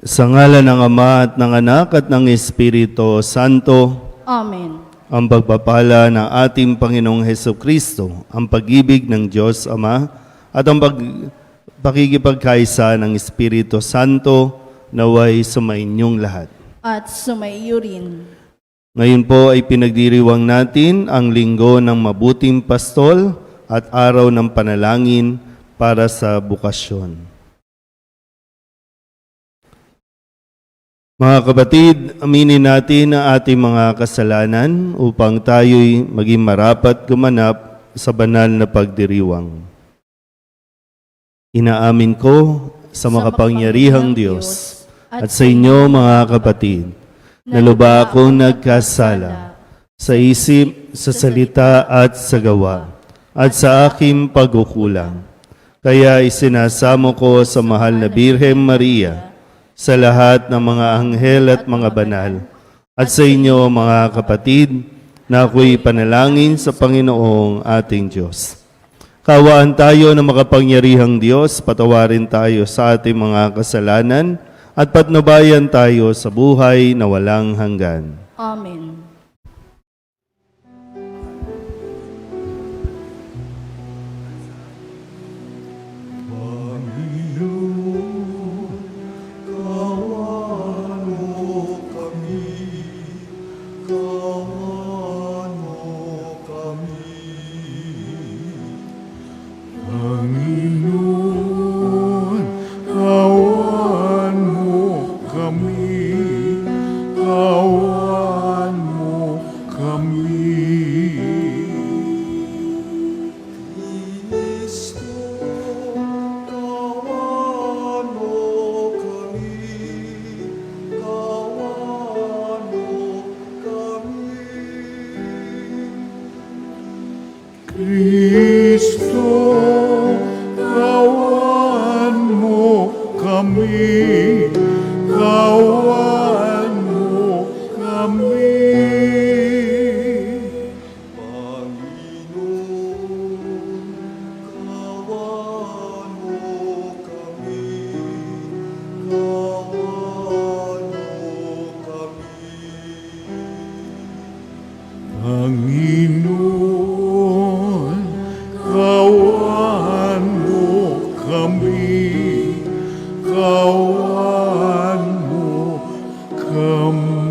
Sa ngalan ng Ama at ng Anak at ng Espiritu Santo, Amen. ang pagpapala ng ating Panginoong Hesukristo, ang pag-ibig ng Diyos Ama, at ang pakikipagkaisa ng Espiritu Santo naway sumainyong lahat. At sumaiyo rin. Ngayon po ay pinagdiriwang natin ang linggo ng mabuting pastol at araw ng panalangin para sa bukasyon. Mga kapatid, aminin natin ang ating mga kasalanan upang tayo'y maging marapat gumanap sa banal na pagdiriwang. Inaamin ko sa makapangyarihang Diyos at sa inyo mga kapatid, na luba akong nagkasala sa isip, sa salita at sa gawa, at sa aking pagkukulang. Kaya isinasamo ko sa mahal na Birhen Maria, sa lahat ng mga anghel at mga banal, at sa inyo mga kapatid, na ako'y panalangin sa Panginoong ating Diyos. Kawaan tayo ng makapangyarihang Diyos, patawarin tayo sa ating mga kasalanan, at patnubayan tayo sa buhay na walang hanggan. Amen. Kristo, kawan mo kami, kawan mo kami. Panginoon, kawan mo kami, kawan mo kami.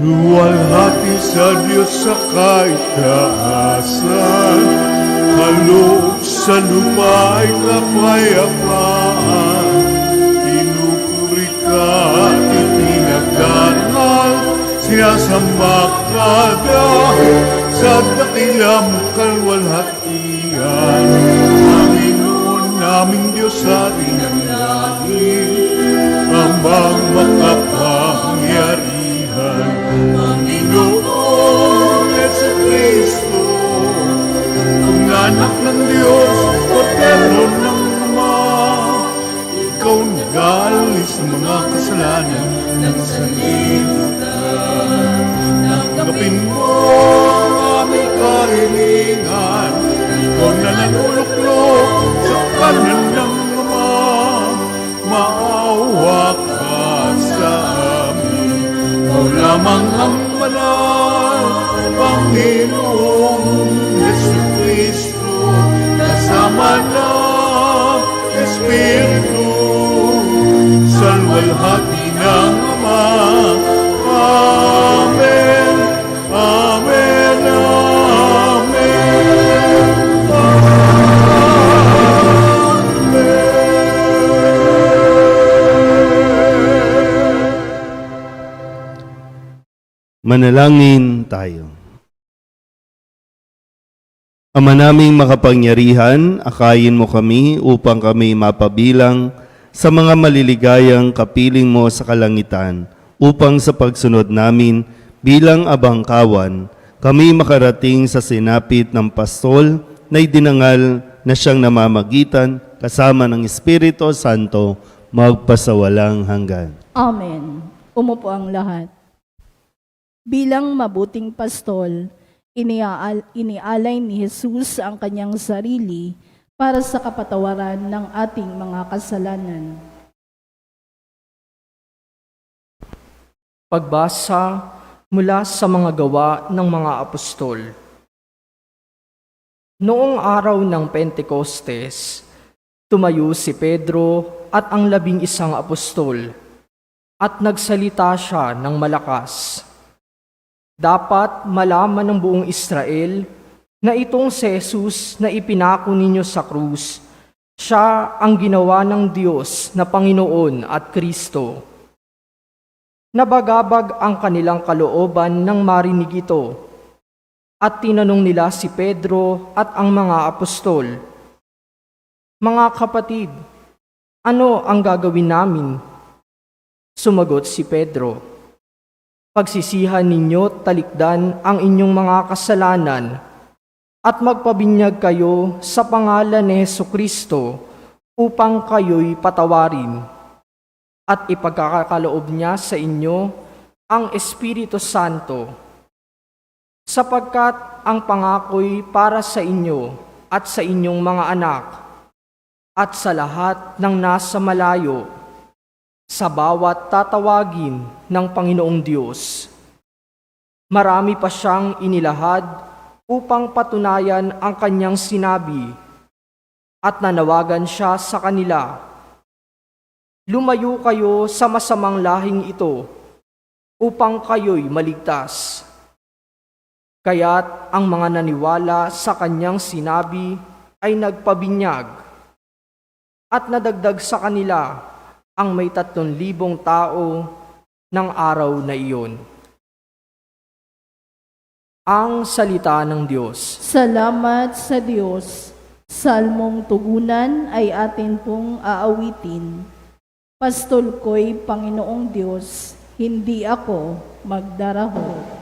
Luwalhati sa Diyos sa kaitaasan, kaloob sa lupa ay kapayapaan. Pinupuri ka at ipinagdangal, sinasamba ka dahil sa dakilang kalwalhatian. Panginoon naming Diyos ating ang langit, amang makapangyarihan. Panginoon Jesucristo, ang anak ng Diyos, Kordero ng Ama, ikaw nag-aalis sa mga kasalanan ng sanlibutan. Tanggapin mo ang aming kahilingan, ikaw na nanuluklok sa kanan ng Ama, maawa ka sa amin. Ikaw lamang ang banal, Panginoong Jesucristo, kasama ng Espiritu, sa luwalhati ng Ama. Amen, Amen, Amen, Manalangin tayo. Ama naming makapangyarihan, akayin mo kami upang kami mapabilang sa mga maliligayang kapiling mo sa kalangitan, upang sa pagsunod namin bilang abangkawan, kami makarating sa sinapit ng pastol na idinangal na siyang namamagitan kasama ng Espiritu Santo magpasawalang hanggan. Amen. Umupo ang lahat. Bilang mabuting pastol, inialay ni Jesus ang kanyang sarili para sa kapatawaran ng ating mga kasalanan. Pagbasa mula sa mga gawa ng mga apostol. Noong araw ng Pentecostes, tumayo si Pedro at ang 11 apostol at nagsalita siya ng malakas. Dapat malaman ng buong Israel na itong si Jesus na ipinako ninyo sa krus, siya ang ginawa ng Diyos na Panginoon at Kristo. Nabagabag ang kanilang kalooban nang marinig ito, at tinanong nila si Pedro at ang mga apostol, "Mga kapatid, ano ang gagawin namin?" Sumagot si Pedro, "Pagsisihan ninyo talikdan ang inyong mga kasalanan at magpabinyag kayo sa pangalan ni Jesucristo upang kayo'y patawarin. At ipagkakaloob niya sa inyo ang Espiritu Santo, sapagkat ang pangako'y para sa inyo at sa inyong mga anak, at sa lahat ng nasa malayo, sa bawat tatawagin ng Panginoong Diyos." Marami pa siyang inilahad upang patunayan ang kanyang sinabi, at nanawagan siya sa kanila, "Lumayo kayo sa masamang lahing ito upang kayo'y maligtas." Kaya't ang mga naniwala sa kanyang sinabi ay nagpabinyag, at nadagdag sa kanila ang may 3,000 tao ng araw na iyon. Ang salita ng Diyos. Salamat sa Diyos. Salmong tugunan ay atin pong aawitin. Pastol ko'y Panginoong Diyos, hindi ako magdaraho.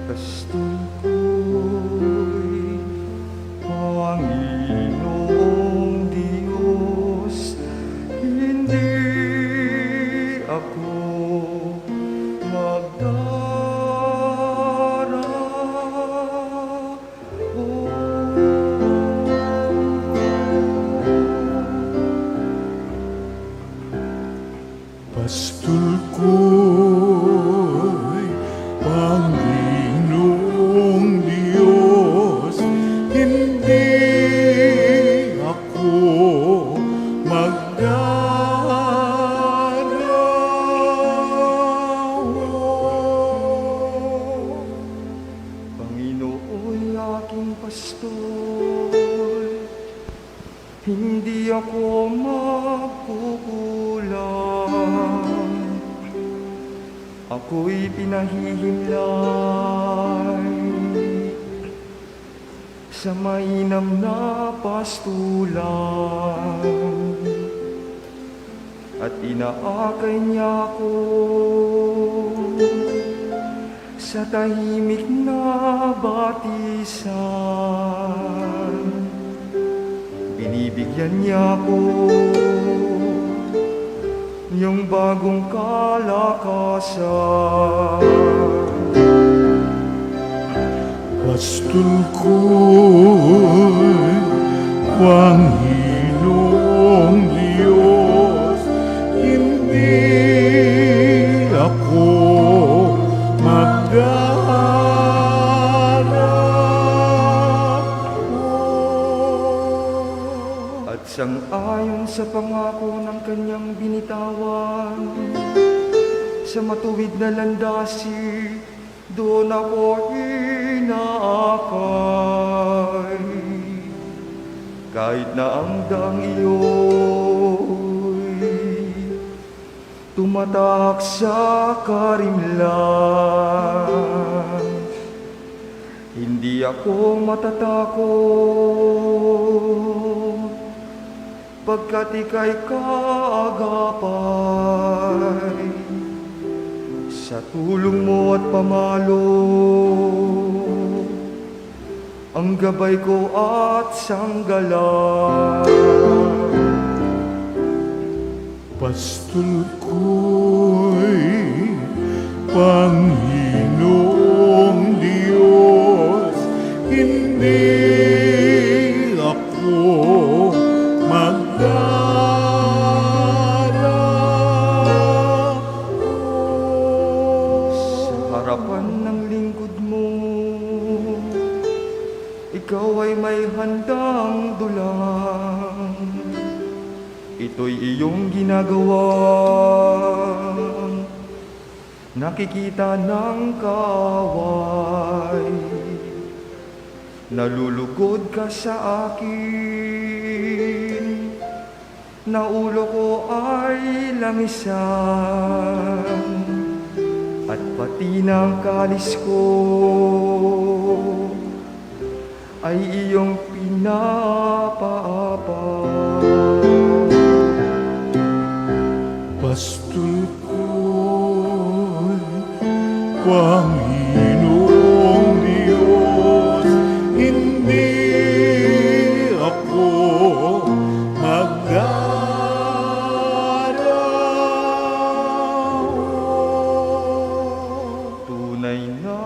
Pastol ko'y Panginoong Diyos, hindi ako magdaraho. Pastol ko'y Panginoong Diyos, hindi ako magdaraho. Panginoon aking pastol, hindi ako magkukulang. Ako'y pinahihimlay sa mainam na pastulan, at inaakay niya ako sa tahimik na batisan. Binibigyan niya ako yung bagong kalakasan. Pastol ko'y Panginoong Diyos, hindi ako magdaraho. At sang-ayon sa pangako ng kanyang binitawan, sa matuwid na landasi, doon ako inaakay. Kahit na ang daang iyo'y tumatak sa karimlan, Hindi ako matatakot, pagkat ika'y kaagapay. Sa tulong mo at pamalo, ang gabay ko at sanggalang. Pastol ko'y Panginoong Diyos, hindi ako Sa harapan ng lingkod mo, ikaw ay may handang dulang. Ito'y iyong ginagawa, nakikita ng kaaway. Nalulugod ka sa akin, na ulo ko ay langisan, at pati ng kalis ko ay iyong pinapaapa. pastol ko'y Panginoong Diyos, hindi ako magdaraw. Tunay na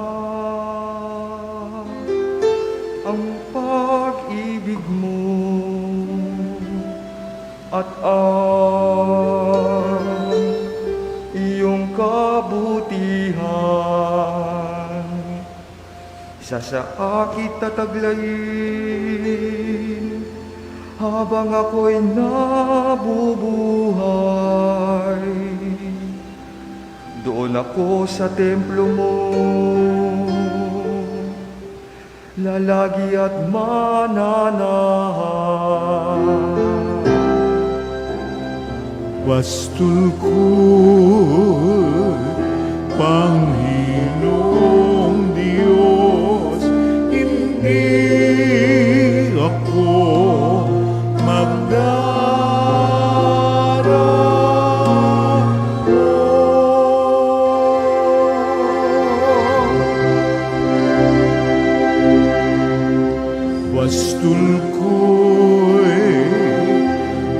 ang pag-ibig mo at ang iyong kabutihan. Isa sa akit tataglayin habang ako'y nabubuhay. Doon ako sa templo mo, lalagi at mananahan. Pastol ko'y Panginoong Diyos, hindi ako magdaraw. Pastol ko'y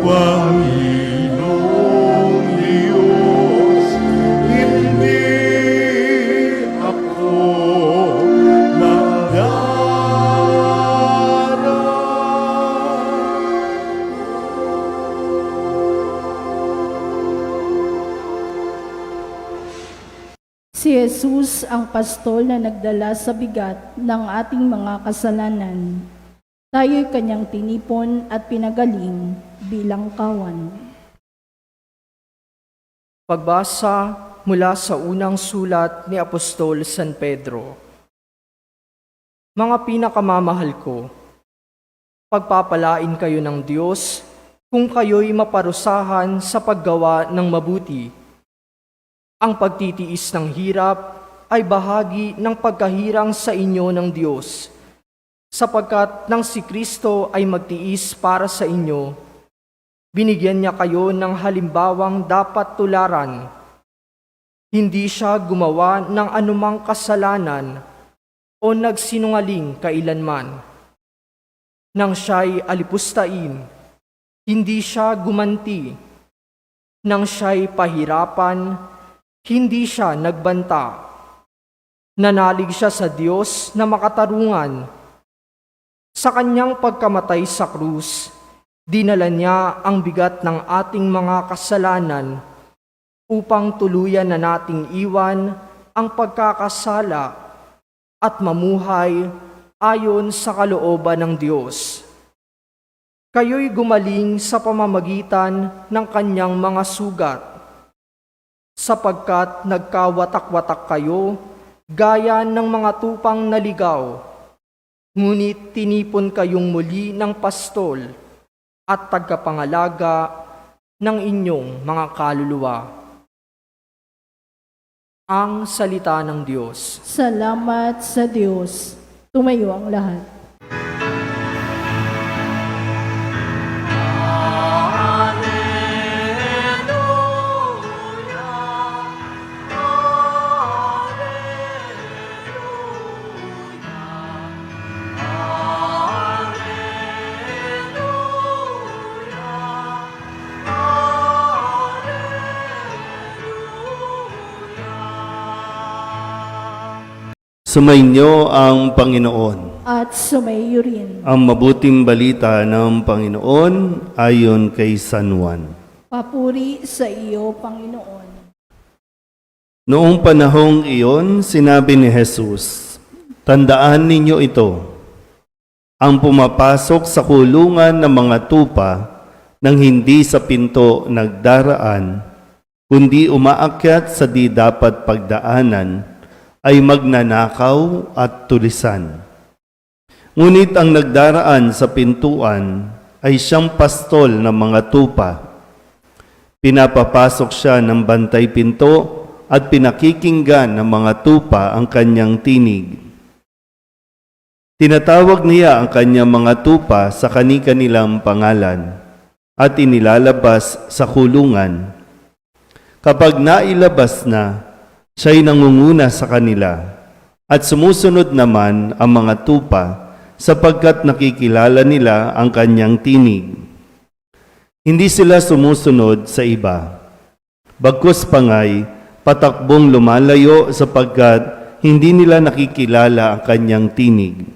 Panginoong Diyos, hindi ako Si Jesus ang pastol na nagdala sa bigat ng ating mga kasalanan. Tayo'y kanyang tinipon at pinagaling bilang kawan. Pagbasa mula sa unang sulat ni Apostol San Pedro. Mga pinakamamahal ko, pagpapalain kayo ng Diyos kung kayo'y maparusahan sa paggawa ng mabuti. Ang pagtitiis ng hirap ay bahagi ng pagkahirang sa inyo ng Diyos, sapagkat nang si Kristo ay magtiis para sa inyo, binigyan niya kayo ng halimbawang dapat tularan. Hindi siya gumawa ng anumang kasalanan o nagsinungaling kailanman. Nang siya'y alipustain, hindi siya gumanti. Nang siya'y pahirapan, hindi siya nagbanta. Nanalig siya sa Diyos na makatarungan. Sa kanyang pagkamatay sa krus, dinala niya ang bigat ng ating mga kasalanan upang tuluyan na nating iwan ang pagkakasala at mamuhay ayon sa kalooban ng Diyos. Kayo'y gumaling sa pamamagitan ng kanyang mga sugat, sapagkat nagkawatak-watak kayo gaya ng mga tupang naligaw, ngunit tinipon kayong muli ng pastol at tagapangalaga ng inyong mga kaluluwa. Ang salita ng Diyos. Salamat sa Diyos. Tumayo ang lahat. Sumainyo ang Panginoon. At sumayo rin. Ang mabuting balita ng Panginoon ayon kay San Juan. Papuri sa iyo, Panginoon. Noong panahong iyon, sinabi ni Jesus, "Tandaan ninyo ito, ang pumapasok sa kulungan ng mga tupa nang hindi sa pinto nagdaraan, kundi umaakyat sa di dapat pagdaanan, ay magnanakaw at tulisan. Ngunit ang nagdaraan sa pintuan ay siyang pastol ng mga tupa. Pinapapasok siya ng bantay pinto at pinakikinggan ng mga tupa ang kanyang tinig. Tinatawag niya ang kanyang mga tupa sa kani-kanilang pangalan at inilalabas sa kulungan. Kapag nailabas na, siya'y nangunguna sa kanila at sumusunod naman ang mga tupa sapagkat nakikilala nila ang kanyang tinig. Hindi sila sumusunod sa iba. Bagkus pangay, patakbong lumalayo sapagkat hindi nila nakikilala ang kanyang tinig.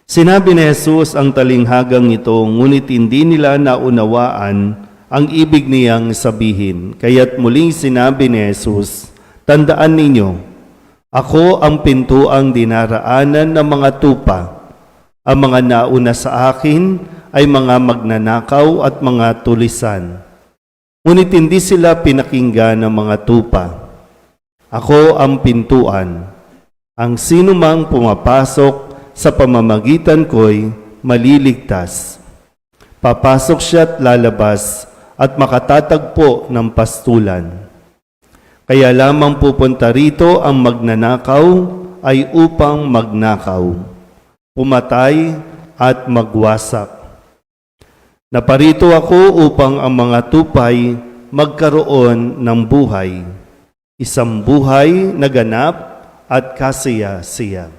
Sinabi ni Jesus ang talinghagang ito, ngunit hindi nila naunawaan ang ibig niyang sabihin. Kaya't muling sinabi ni Jesus, "Tandaan ninyo, ako ang pintuang dinaraanan ng mga tupa. Ang mga nauna sa akin ay mga magnanakaw at mga tulisan. Ngunit hindi sila pinakinggan ng mga tupa. Ako ang pintuan. Ang sinumang pumapasok sa pamamagitan ko'y maliligtas. Papasok siya at lalabas at makatatagpo ng pastulan. Kaya lamang pupunta rito ang magnanakaw ay upang magnakaw, pumatay at magwasak. Naparito ako upang ang mga tupay magkaroon ng buhay, isang buhay na ganap at kasaya-siya."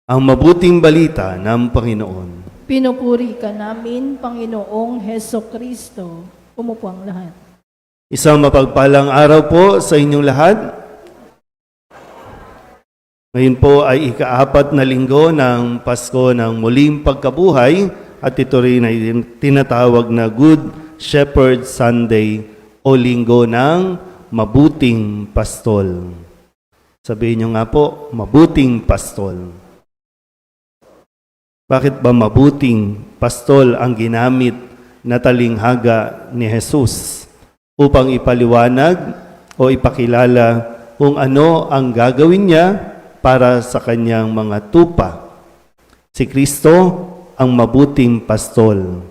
Ang mabuting balita ng Panginoon. Pinupuri ka namin, Panginoong Heso Kristo. Umupo ang lahat. Isang mapagpalang araw po sa inyong lahat. Ngayon po ay ika-4 na linggo ng Pasko ng Muling Pagkabuhay at ito rin ay tinatawag na Good Shepherd Sunday o Linggo ng Mabuting Pastol. Sabihin niyo nga po, Mabuting Pastol. Bakit ba mabuting pastol ang ginamit na talinghaga ni Jesus? Upang ipaliwanag o ipakilala kung ano ang gagawin niya para sa kanyang mga tupa. Si Kristo ang mabuting pastol.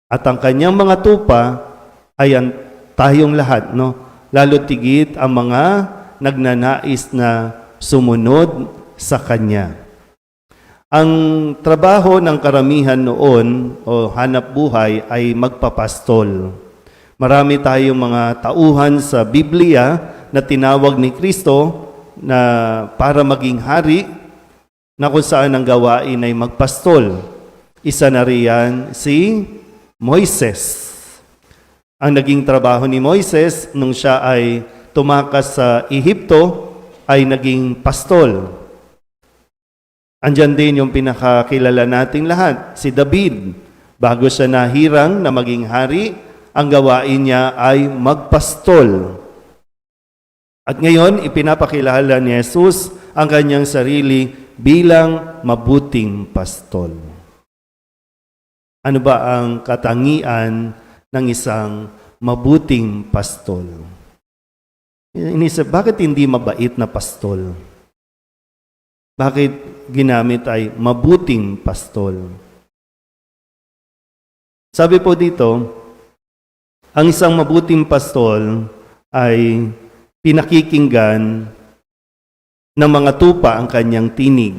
At ang kanyang mga tupa ay tayong lahat, no? Lalo tigit ang mga nagnanais na sumunod sa kanya. Ang trabaho ng karamihan noon o hanap buhay ay magpapastol. Marami tayong mga tauhan sa Biblia na tinawag ni Kristo na para maging hari na kung saan ang gawain ay magpastol. Isa na riyan si Moises. Ang naging trabaho ni Moises nung siya ay tumakas sa Ehipto ay naging pastol. Andyan din yung pinakakilala nating lahat, si David. Bago siya nahirang na maging hari, ang gawain niya ay magpastol. At ngayon, ipinapakilala ni Jesus ang kanyang sarili bilang mabuting pastol. Ano ba ang katangian ng isang mabuting pastol? Inisip, bakit hindi mabait na pastol? Bakit ginamit ay mabuting pastol? Sabi po dito, ang isang mabuting pastol ay pinakikinggan ng mga tupa ang kanyang tinig.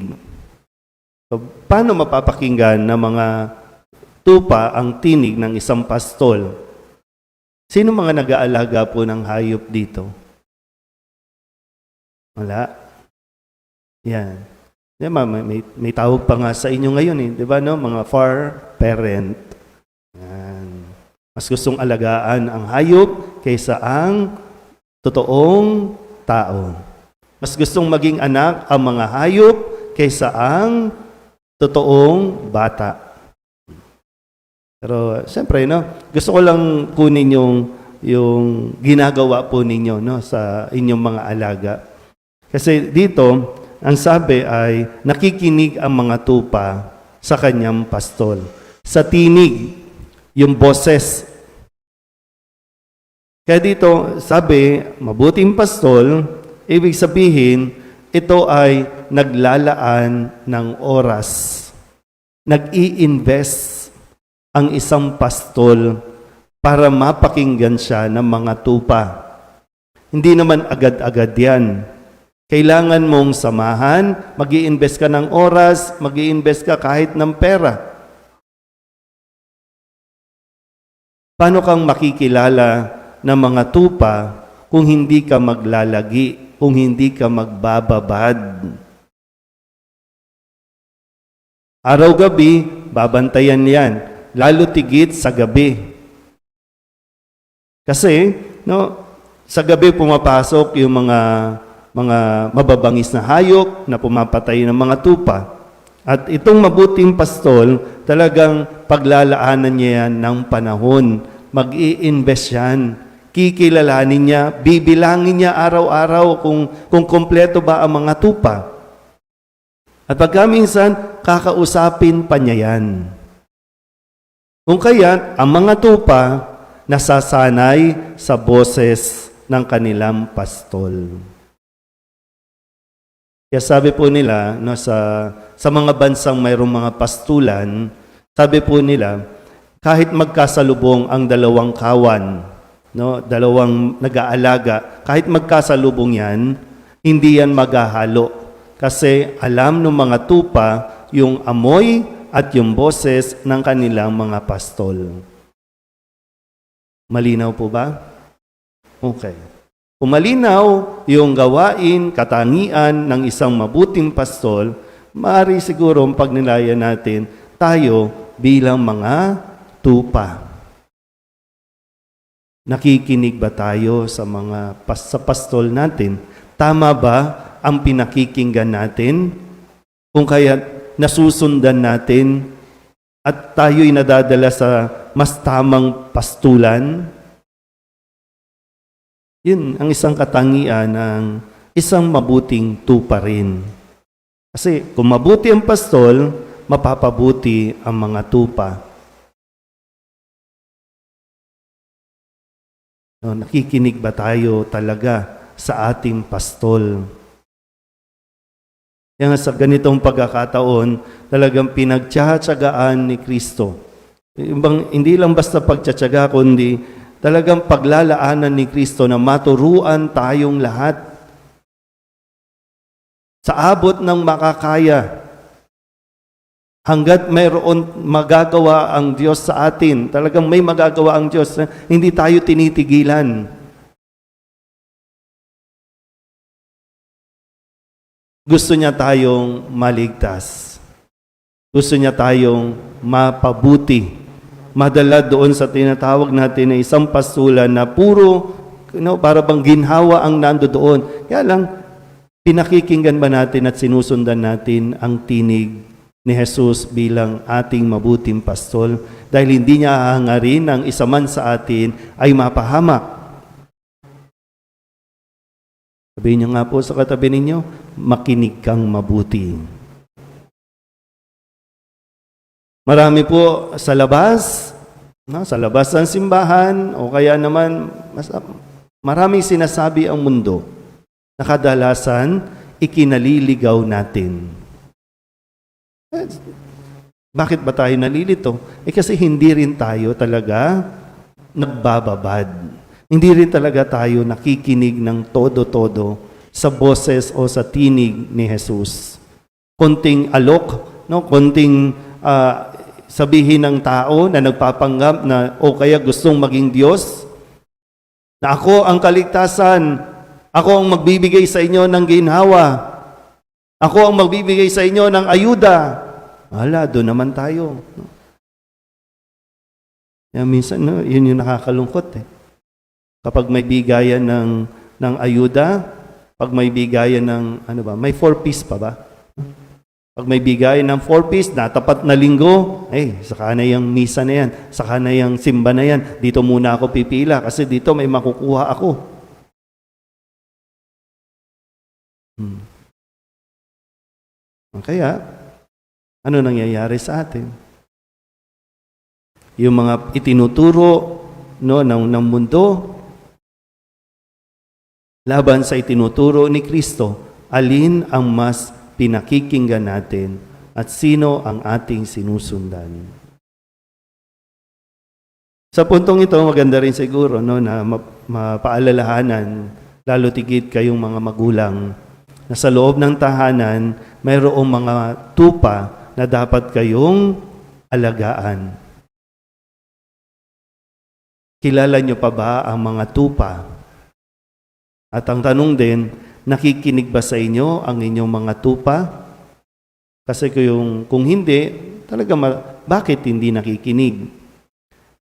So, paano mapapakinggan ng mga tupa ang tinig ng isang pastol? Sino mga nag-aalaga po ng hayop dito? Wala. Yan. May tawag pa nga sa inyo ngayon eh. Di ba no? Mga far parent. Yan. Mas gustong alagaan ang hayop kaysa ang totoong tao. Mas gustong maging anak ang mga hayop kaysa ang totoong bata. Pero siyempre, no, gusto ko lang kunin yung ginagawa po ninyo no, sa inyong mga alaga. Kasi dito, ang sabi ay nakikinig ang mga tupa sa kanyang pastol. Sa tinig, yung boses. Kaya dito, sabi, mabuting pastol, ibig sabihin, ito ay naglalaan ng oras. Nag-i-invest ang isang pastol para mapakinggan siya ng mga tupa. Hindi naman agad-agad yan. Kailangan mong samahan, mag-i-invest ka ng oras, mag-i-invest ka kahit ng pera. Paano kang makikilala ng mga tupa kung hindi ka maglalagi, kung hindi ka magbababad? Araw-gabi, babantayan yan. Lalo tigit sa gabi. Kasi, no, sa gabi pumapasok yung mga mababangis na hayop na pumapatay ng mga tupa. At itong mabuting pastol, talagang paglalaanan niya yan ng panahon. Mag-i-invest yan. Kikilalanin niya, bibilangin niya araw-araw kung kompleto ba ang mga tupa. At pagka minsan, kakausapin pa niya yan. Kung kaya, ang mga tupa nasasanay sa boses ng kanilang pastol. Kaya sabi po nila, no, sa mga bansang mayroong mga pastulan, sabi po nila, kahit magkasalubong ang dalawang kawan, no, dalawang nag-aalaga, kahit magkasalubong yan, hindi yan maghahalo. Kasi alam ng mga tupa yung amoy at yung boses ng kanilang mga pastol. Malinaw po ba? Okay. Kung malinaw yung gawain, katangian ng isang mabuting pastol, maaari siguro ang pagnilayan natin tayo bilang mga tupa. Nakikinig ba tayo sa sa pastol natin? Tama ba ang pinakikinggan natin? Kung kaya nasusundan natin at tayo'y nadadala sa mas tamang pastulan? Yun ang isang katangian ng isang mabuting tupa rin. Kasi kung mabuti ang pastol, mapapabuti ang mga tupa. No, nakikinig ba tayo talaga sa ating pastol? Kaya sa ganitong pagkakataon, talagang pinagtsatsagaan ni Kristo. Hindi lang basta pagtsatsaga, kundi talagang paglalaanan ni Kristo na maturuan tayong lahat. Sa abot ng makakaya, hanggat mayroon magagawa ang Diyos sa atin, talagang may magagawa ang Diyos, hindi tayo tinitigilan. Gusto niya tayong maligtas. Gusto niya tayong mapabuti. Madala doon sa tinatawag natin na isang pastulan na puro, para bang ginhawa ang nando doon. Kaya lang, pinakikinggan ba natin at sinusundan natin ang tinig ni Jesus bilang ating mabuting pastol? Dahil hindi niya hahangarin ang isa man sa atin ay mapahamak. Sabihin niyo nga po sa katabi ninyo, makinig kang mabuti. Marami po sa labas ng simbahan, o kaya naman, maraming sinasabi ang mundo na kadalasan ikinaliligaw natin. Bakit ba tayo nalilito? Kasi hindi rin tayo talaga nagbababad. Hindi rin talaga tayo nakikinig ng todo-todo sa boses o sa tinig ni Jesus. Konting alok, no? Konting sabihin ng tao na nagpapanggap na o kaya gustong maging Diyos, na ako ang kaligtasan, ako ang magbibigay sa inyo ng ginhawa, ako ang magbibigay sa inyo ng ayuda. Hala, doon naman tayo. Kaya minsan, no, yun yung nakakalungkot eh. Kapag may bigayan ng ayuda, pag may bigayan ng, may 4-piece pa ba? Pag may bigayan ng 4-piece, natapat na linggo, saka na yung misa na yan, saka na yung simba na yan, dito muna ako pipila kasi dito may makukuha ako. Kaya, ano nangyayari sa atin? Yung mga itinuturo ng mundo, laban sa itinuturo ni Kristo, alin ang mas pinakikinggan natin at sino ang ating sinusundan? Sa puntong ito, maganda rin siguro na mapaalalahanan, lalo tigit kayong mga magulang, na sa loob ng tahanan, mayroong mga tupa na dapat kayong alagaan. Kilala niyo pa ba ang mga tupa? At ang tanong din, nakikinig ba sa inyo ang inyong mga tupa? Kasi kung hindi, talaga bakit hindi nakikinig?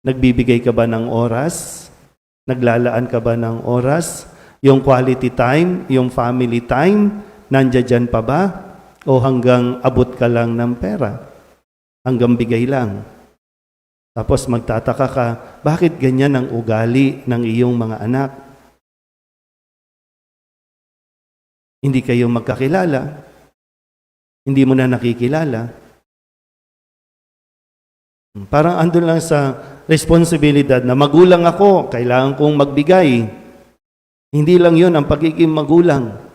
Nagbibigay ka ba ng oras? Naglalaan ka ba ng oras? Yung quality time, yung family time, nandiyan pa ba? O hanggang abot ka lang ng pera? Hanggang bigay lang? Tapos magtataka ka, bakit ganyan ang ugali ng iyong mga anak? Hindi kayo magkakilala. Hindi mo na nakikilala. Parang andun lang sa responsibilidad na magulang ako, kailangan kong magbigay. Hindi lang yun ang pagiging magulang.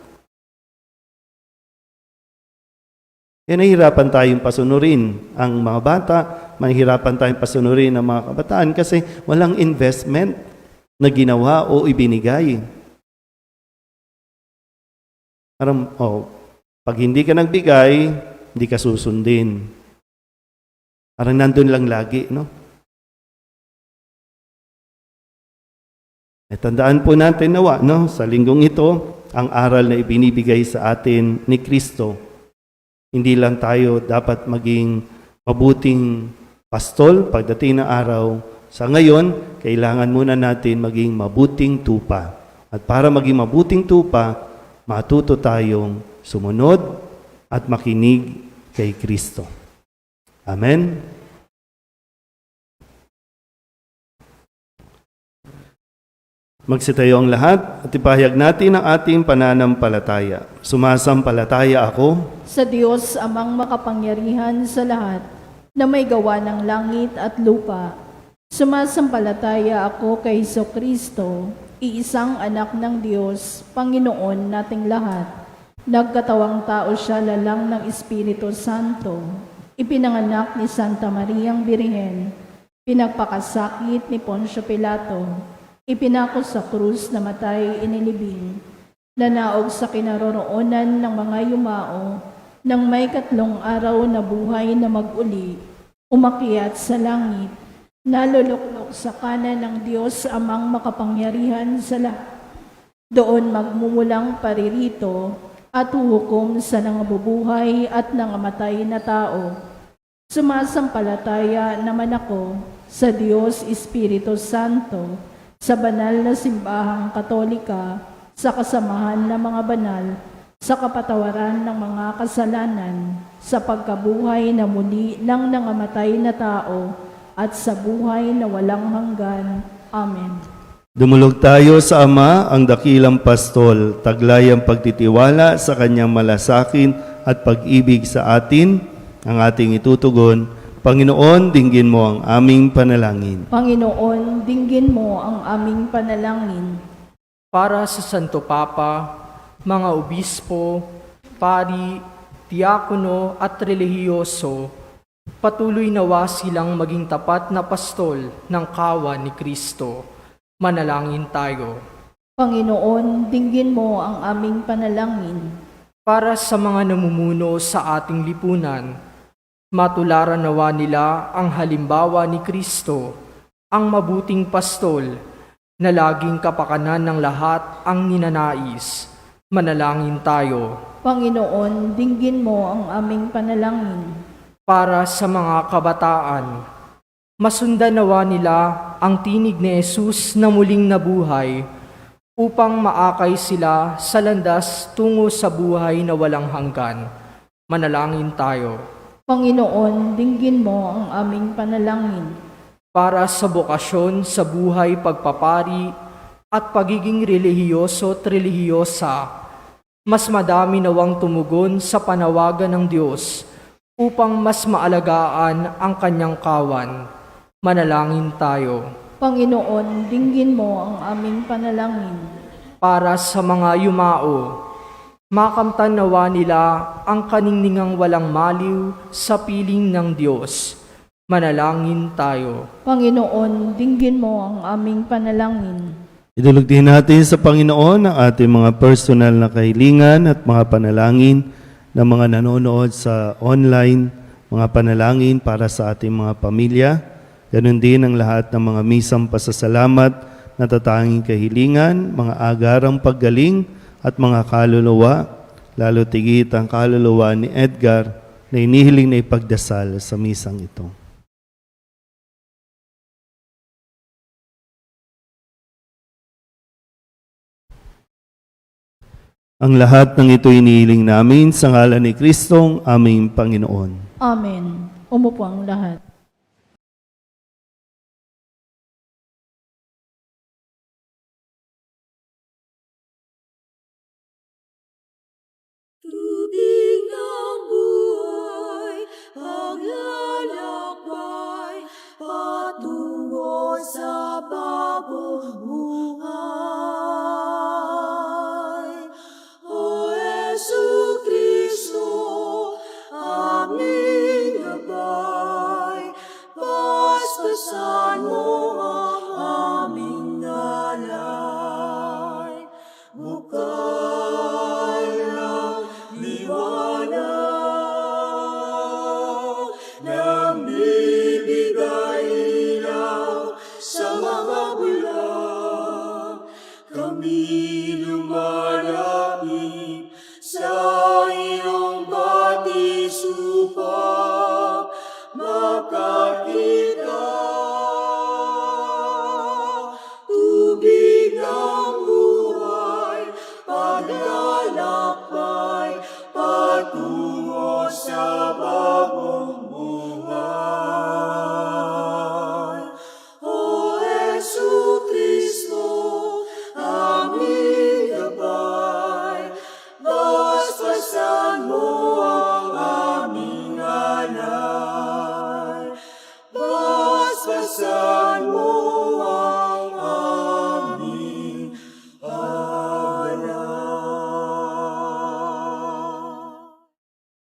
Kaya nahihirapan tayong pasunurin ang mga bata, mahihirapan tayong pasunurin ang mga kabataan kasi walang investment na ginawa o ibinigay. Pag hindi ka nagbigay, hindi ka susundin. Parang nandun lang lagi, no? Tandaan po natin nawa, no? Sa linggong ito, ang aral na ibinibigay sa atin ni Kristo. Hindi lang tayo dapat maging mabuting pastol pagdating ng araw. Sa ngayon, kailangan muna natin maging mabuting tupa. At para maging mabuting tupa, matuto tayong sumunod at makinig kay Kristo. Amen? Magsitayo ang lahat at ipahayag natin ang ating pananampalataya. Sumasampalataya ako Sa Diyos amang makapangyarihan sa lahat, na may gawa ng langit at lupa. Sumasampalataya ako kay Jesucristo, iisang anak ng Diyos, Panginoon nating lahat. Nagkatawang tao siya lalang ng Espiritu Santo. Ipinanganak ni Santa Mariang Birhen. Pinagpakasakit ni Poncio Pilato. Ipinako sa krus na matay inilibing. Nanaog sa kinaroroonan ng mga yumao. Nang may 3 araw na buhay na mag-uli. Umakyat sa langit. Naluluklok sa kanan ng Diyos amang makapangyarihan sa lahat. Doon magmumulang paririto at huhukom sa nangabubuhay at nangamatay na tao. Sumasampalataya naman ako sa Diyos Espiritu Santo, sa banal na simbahang katolika, sa kasamahan ng mga banal, sa kapatawaran ng mga kasalanan, sa pagkabuhay na muli ng nangamatay na tao, at sa buhay na walang hanggan. Amen. Dumulog tayo sa Ama, ang dakilang pastol, taglay ang pagtitiwala sa kanyang malasakin at pag-ibig sa atin, ang ating itutugon. Panginoon, dinggin mo ang aming panalangin. Panginoon, dinggin mo ang aming panalangin. Para sa Santo Papa, mga obispo, pari, diakono at relihiyoso, patuloy nawa silang maging tapat na pastol ng kawan ni Kristo. Manalangin tayo. Panginoon, dinggin mo ang aming panalangin. Para sa mga namumuno sa ating lipunan, matularan nawa nila ang halimbawa ni Kristo, ang mabuting pastol, na laging kapakanan ng lahat ang ninanais. Manalangin tayo. Panginoon, dinggin mo ang aming panalangin. Para sa mga kabataan, masundan nawa nila ang tinig ni Jesus na muling nabuhay upang maakay sila sa landas tungo sa buhay na walang hanggan. Manalangin tayo. Panginoon, dinggin mo ang aming panalangin. Para sa bokasyon sa buhay pagpapari at pagiging relihiyoso at relihiyosa, mas madami nawang tumugon sa panawagan ng Diyos upang mas maalagaan ang kanyang kawan. Manalangin tayo. Panginoon, dinggin mo ang aming panalangin. Para sa mga yumao, makamtan nawa nila ang kaningningang walang maliw sa piling ng Diyos. Manalangin tayo. Panginoon, dinggin mo ang aming panalangin. Idulog din natin sa Panginoon ang ating mga personal na kahilingan at mga panalangin ng mga nanonood sa online, mga panalangin para sa ating mga pamilya. Ganon din ang lahat ng mga misang pasasalamat, natatanging kahilingan, mga agarang paggaling at mga kaluluwa, lalo tigit ang kaluluwa ni Edgar na inihiling na ipagdasal sa misang ito. Ang lahat ng ito inihiling namin sa ngalan ni Kristong aming Panginoon. Amen. Umupo ang lahat. Tubig ng buhay, paglalakbay, patungo sa bagong buhay. O Jesucristo, aming gabay, paspasan mo ang aming alay. Bukal ng liwanag, nagbibigay ilaw sa mga bulag. Kami lumalapit sa iyong batis upang makakita. Tubig ng buhay, paglalakbay, patungo sa bagong buhay. O Jesucristo, aming gabay, basbasan mo ang aming alay. Basbasan mo ang aming alay.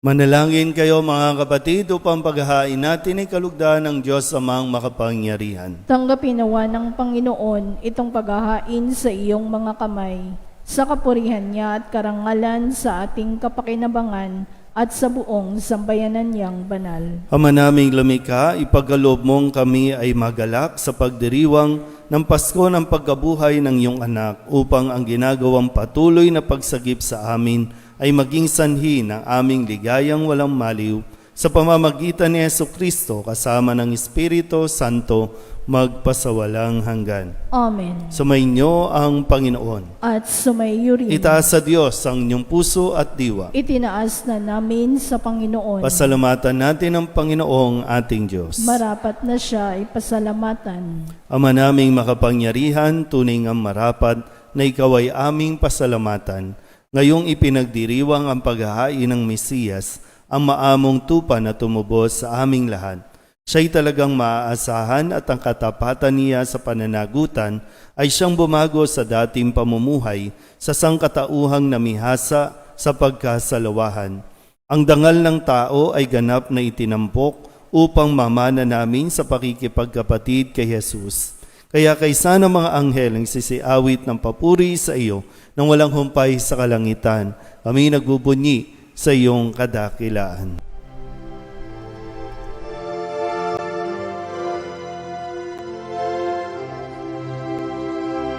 Manalangin kayo mga kapatid upang paghahain natin ay kalugdan ng Diyos amang makapangyarihan. Tanggapin nawa ng Panginoon itong paghahain sa iyong mga kamay, sa kapurihan niya at karangalan sa ating kapakinabangan at sa buong sambayanan niyang banal. Ama naming lumikha, ipagkaloob mong kami ay magalak sa pagdiriwang ng Pasko ng pagkabuhay ng iyong anak upang ang ginagawang patuloy na pagsagip sa amin ay maging sanhi ng aming ligayang walang maliw sa pamamagitan ni Jesucristo kasama ng Espiritu Santo magpasawalang hanggan. Amen. Sumainyo ang Panginoon. At sumayo rin. Itaas sa Diyos ang inyong puso at diwa. Itinaas na namin sa Panginoon. Pasalamatan natin ang Panginoong ating Diyos. Marapat na siya ay pasalamatan. Ama naming makapangyarihan, tunay ngang marapat na ikaw ay aming pasalamatan. Ngayong ipinagdiriwang ang paghahain ng Mesiyas, ang maamong tupa na tumubos sa aming lahat. Siya'y talagang maaasahan at ang katapatan niya sa pananagutan ay siyang bumago sa dating pamumuhay sa sangkatauhang namihasa sa pagkasalawahan. Ang dangal ng tao ay ganap na itinampok upang mamana namin sa pakikipagkapatid kay Jesus. Kaya kaysa ng mga anghel ang sisiawit ng papuri sa iyo nang walang humpay sa kalangitan, kami nagbubunyi sa iyong kadakilaan.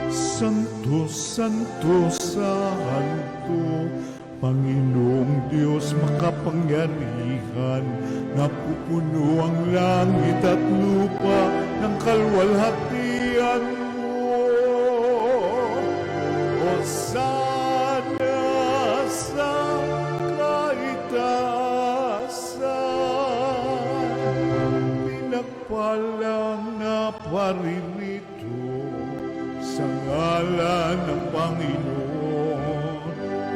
Santo, Santo, Santo, Panginoong Diyos makapangyarihan, napupuno ang langit at lupa ng kalwalhatian mo. Hosana sa kaitaasan, pinagpalang na paririto sa ngalan ng Panginoon.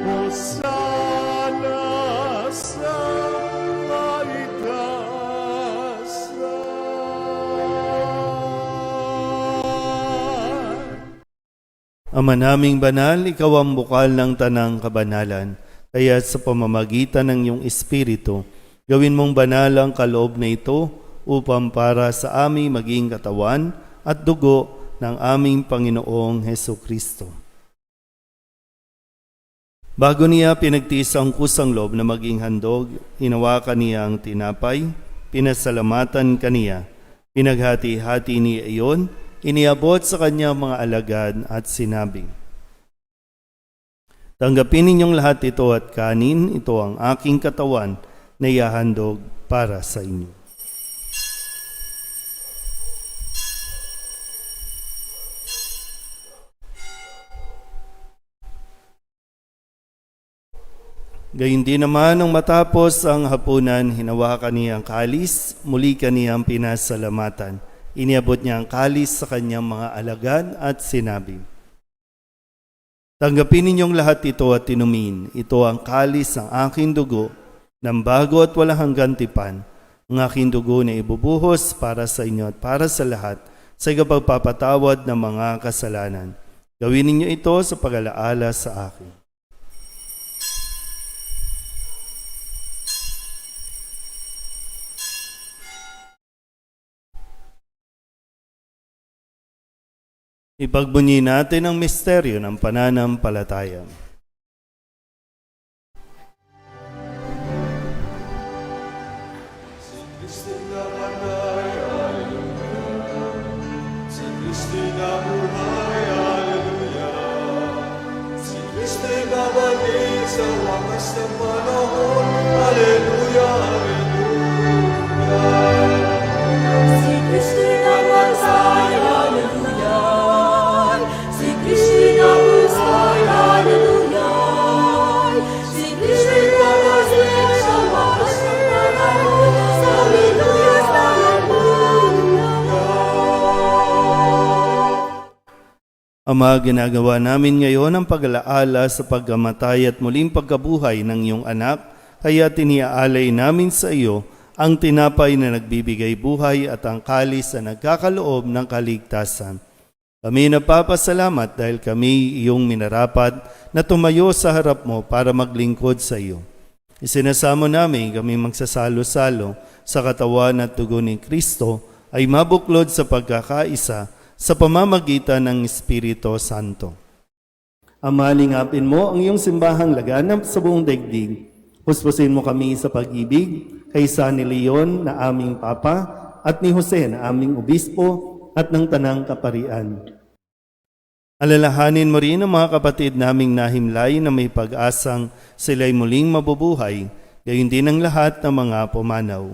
Hosana sa kaitaasan. Ama naming banal, ikaw ang bukal ng tanang kabanalan. Kaya sa pamamagitan ng iyong Espiritu, gawin mong banal ang kaloob na ito upang para sa aming maging katawan at dugo ng aming Panginoong Heso Kristo. Bago niya pinagtiis ang kusang loob na maging handog, hinawakan niya ang tinapay, pinasalamatan kaniya, pinaghati-hati niya iyon, iniabot sa kanyang mga alagad at sinabi, "Tanggapin ninyong lahat ito at kanin, ito ang aking katawan na ihahandog para sa inyo." Gayun din naman nung matapos ang hapunan, hinawakan niya ang kalis, muli kaniyang pinasalamatan. Iniabot niya ang kalis sa kanyang mga alagad at sinabi, "Tanggapin ninyong lahat ito at inumin. Ito ang kalis ng aking dugo, ng bago at walang hanggang tipan. Ang aking dugo na ibubuhos para sa inyo at para sa lahat sa ikapagpapatawad ng mga kasalanan. Gawin ninyo ito sa pag-alaala sa akin." Ipagbunyi natin ang misteryo ng pananampalataya. Si Kristo'y nabuhay, Alleluia. Si Kristo'y babalik sa wakas ng panahon, Alleluia, Alleluia. Si Kristo'y nabuhay, Alleluia. Si Kristo'y nabuhay, Alleluia. Si Kristo'y babalik sa wakas ng panahon, Alleluia, Alleluia. Ama, ginagawa namin ngayon ang pag-alaala sa pagkamatay at muling pagkabuhay ng iyong anak, kaya tiniaalay namin sa iyo ang tinapay na nagbibigay buhay at ang kalis na nagkakaloob ng kaligtasan. Kami napapasalamat dahil kami iyong minarapat na tumayo sa harap mo para maglingkod sa iyo. Isinasamo namin kami magsasalo-salo sa katawan at dugo ni Kristo ay mabuklod sa pagkakaisa sa pamamagitan ng Espiritu Santo. Ama, lingapin mo ang iyong simbahang laganap sa buong daigdig. Puspusin mo kami sa pag-ibig kaysa ni Leon na aming Papa at ni Jose na aming Obispo at ng Tanang Kaparian. Alalahanin mo rin ang mga kapatid naming nahimlay na may pag-asang sila'y muling mabubuhay, gayon din ang lahat ng mga pumanaw.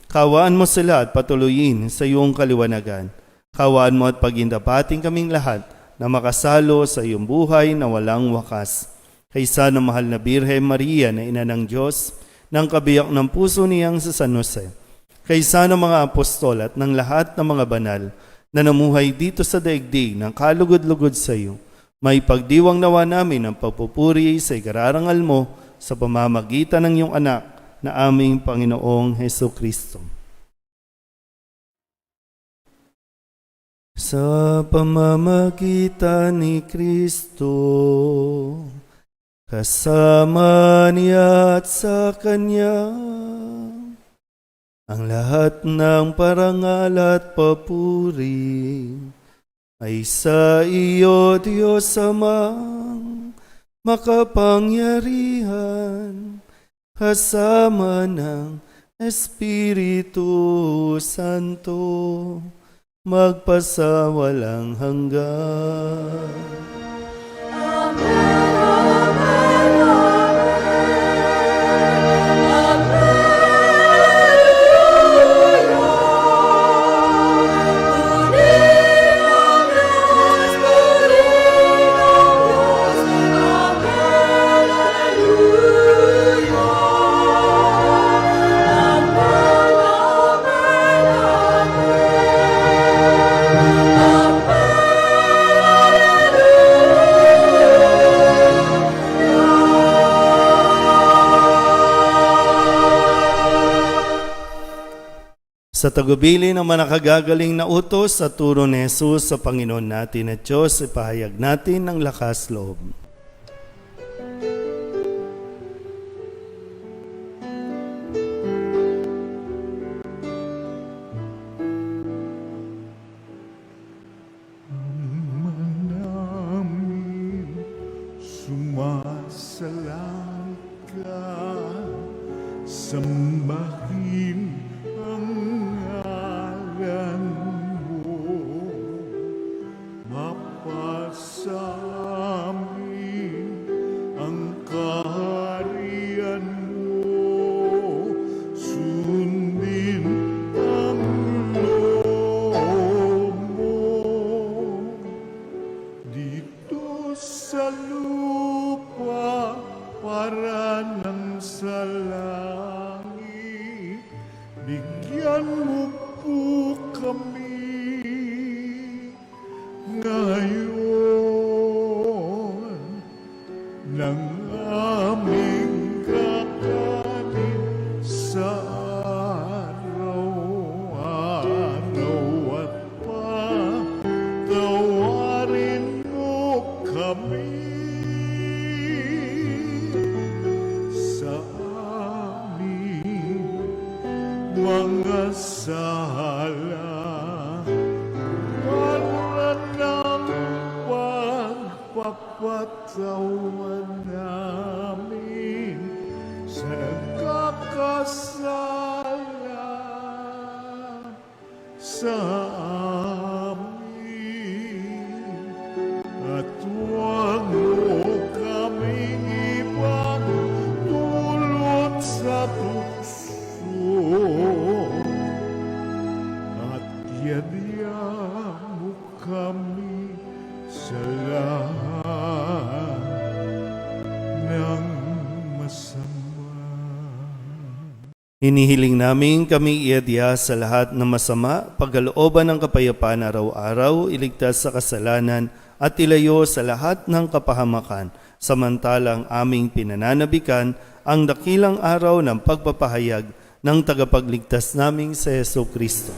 Kawaan mo sila at patuloyin sa iyong kaliwanagan. Kawaan mo at pagindapating kaming lahat na makasalo sa iyong buhay na walang wakas. Kaysa ng mahal na Birhen Maria na ina ng Diyos, ng kabiyak ng puso niyang sa San Jose. Kaysa ng mga apostol at ng lahat ng mga banal na namuhay dito sa daigdig ng kalugod-lugod sa iyo, may pagdiwang nawa namin ang pagpupuri sa ikararangal mo sa pamamagitan ng iyong anak na aming Panginoong Heso Kristo. Sa pamamagitan ni Kristo, kasama niya at sa Kanya, ang lahat ng parangal at papuri ay sa iyo, Diyos Amang makapangyarihan, kasama ng Espiritu Santo, magpasawalang hanggan. Sa tagubili ng manakagagaling na utos sa turo ni Jesus sa Panginoon natin at Diyos, ipahayag natin ng lakas loob. namin sumasalang ka, sambahin ang ngalan mo, mapasamin ang kaharian mo, sundin ang loob mo dito sa lupa para nang sa langit. Bigyan mo po kami ngayon ng aming kakanin sa araw-araw at patawarin mo kami sa aming mga sala para ng pagpapatawa namin sa nagkakasala sa amin, at huwag mo kaming ipagdulot sa tukso, at yadya mo kami sa lahat ng masama. Hinihiling namin kami iadya sa lahat ng masama, pagkalooban ng kapayapaan araw-araw, iligtas sa kasalanan at ilayo sa lahat ng kapahamakan, samantalang aming pinananabikan ang dakilang araw ng pagpapahayag ng tagapagligtas naming sa Heso Kristo.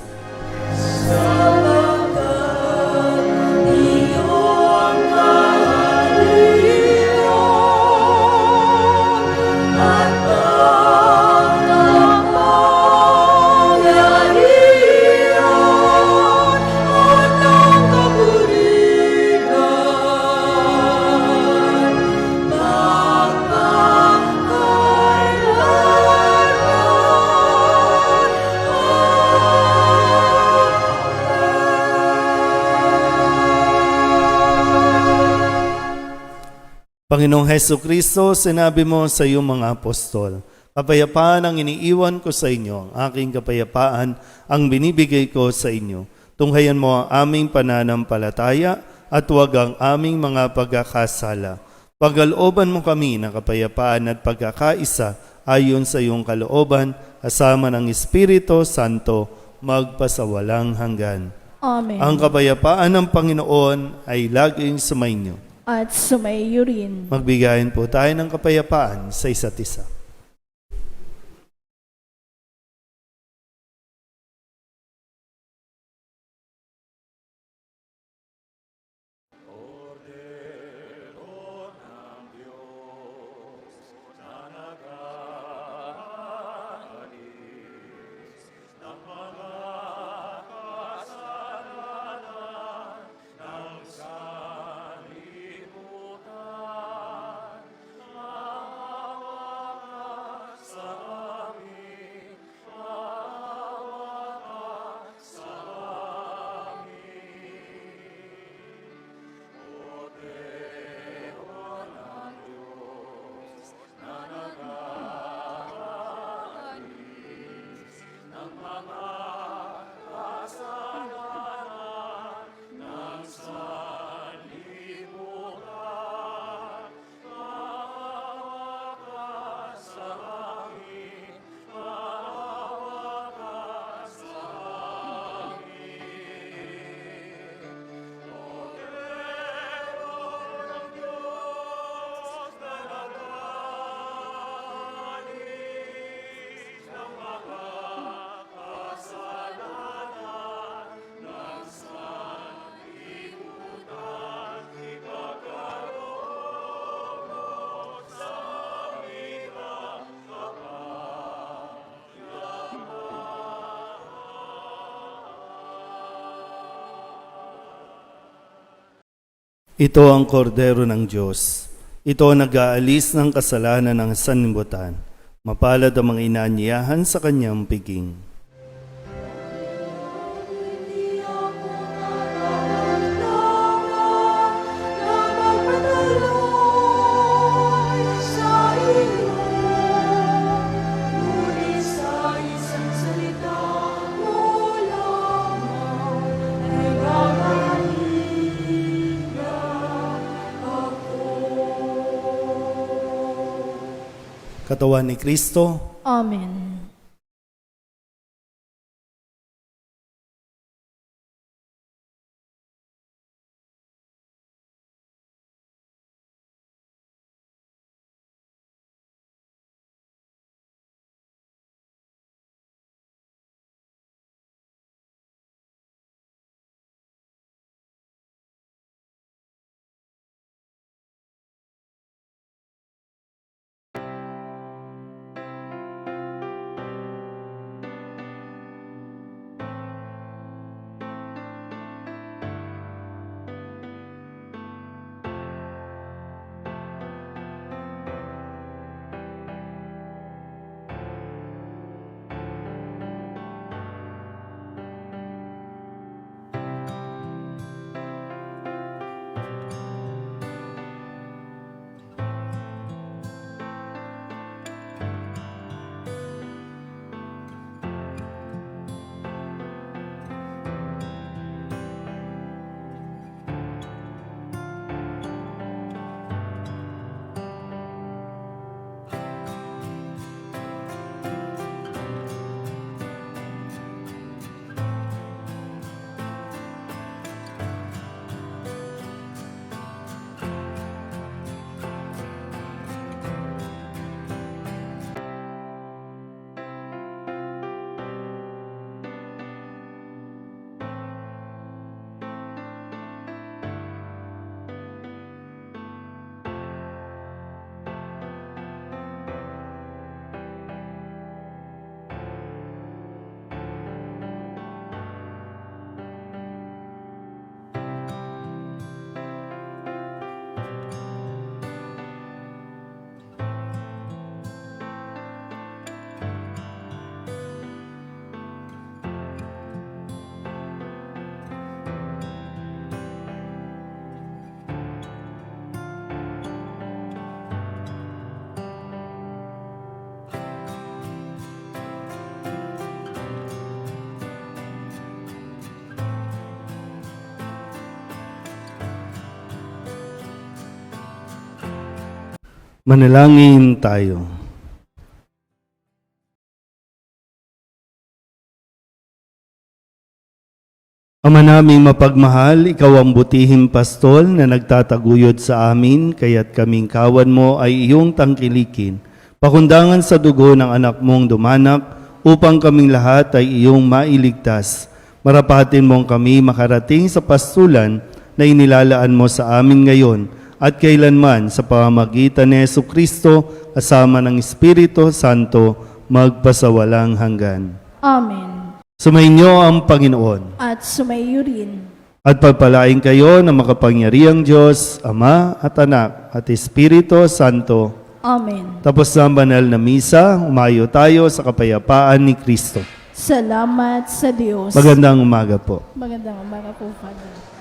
Panginoong Heso Kristo, sinabi mo sa iyong mga apostol, kapayapaan ang iniiwan ko sa inyo, ang aking kapayapaan ang binibigay ko sa inyo. Tunghayan mo ang aming pananampalataya at huwag ang aming mga pagkakasala. Pagkalooban mo kami ng kapayapaan at pagkakaisa ayon sa iyong kalooban, kasama ng Espiritu Santo, magpasawalang hanggan. Amen. Ang kapayapaan ng Panginoon ay laging sumainyo. At sumaiyo rin. Magbigayin po tayo ng kapayapaan sa isa't isa. Ito ang kordero ng Diyos. Ito ang nag-aalis ng kasalanan ng sanlibutan. Mapalad ang mga inaanyayahan sa kanyang piging. Katawan ni Kristo, Amen. manalangin tayo. Ama naming mapagmahal, ikaw ang butihing pastol na nagtataguyod sa amin, kaya't kaming kawan mo ay iyong tangkilikin. Pakundangan sa dugo ng anak mong dumanak, upang kaming lahat ay iyong mailigtas. Marapatin mong kami makarating sa pastulan na inilalaan mo sa amin ngayon at kailanman sa pamamagitan ni Jesucristo kasama ng Espiritu Santo magpasawalang hanggan. Amen. Sumainyo ang Panginoon. At sumayo rin. At pagpalain kayo ng makapangyarihang Diyos, Ama at Anak at Espiritu Santo. Amen. Tapos na ang banal na misa, umayo tayo sa kapayapaan ni Kristo. Salamat sa Diyos. Magandang umaga po. Magandang umaga po, Father.